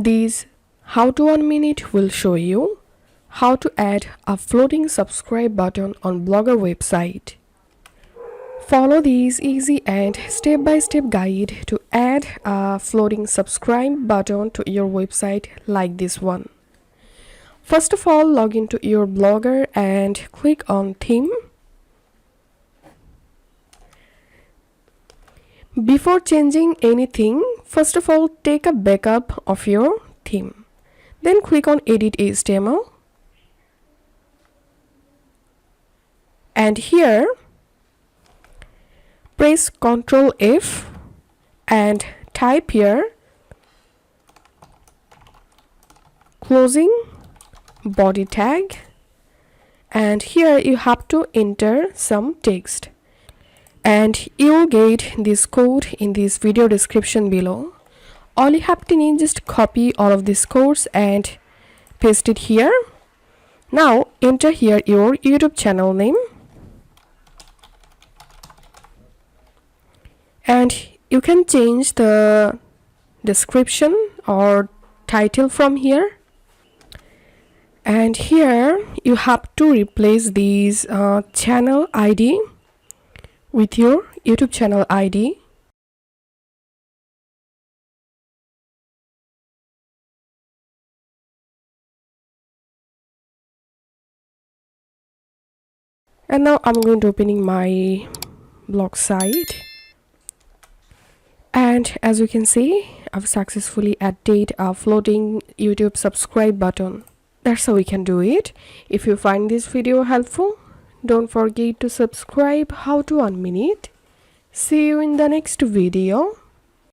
This How to 1 Minute will show you how to add a floating subscribe button on Blogger website. Follow this easy and step-by-step guide to add a floating subscribe button to your website like this one. First of all, log into your Blogger and click on Theme. Before changing anything, first of all, take a backup of your theme. Then click on Edit HTML. And here, press Ctrl F and type here closing body tag, and here you have to enter some text, and you'll get this code in this video description below. All you have to need, just copy all of this codes and paste it here. Now enter here your YouTube channel name, and you can change the description or title from here. And here you have to replace these channel ID with your YouTube channel ID. And now I'm going to opening my blog site. And as you can see, I've successfully added a floating YouTube subscribe button. That's how we can do it. If you find this video helpful, don't forget to subscribe How to 1 Minute. See you in the next video.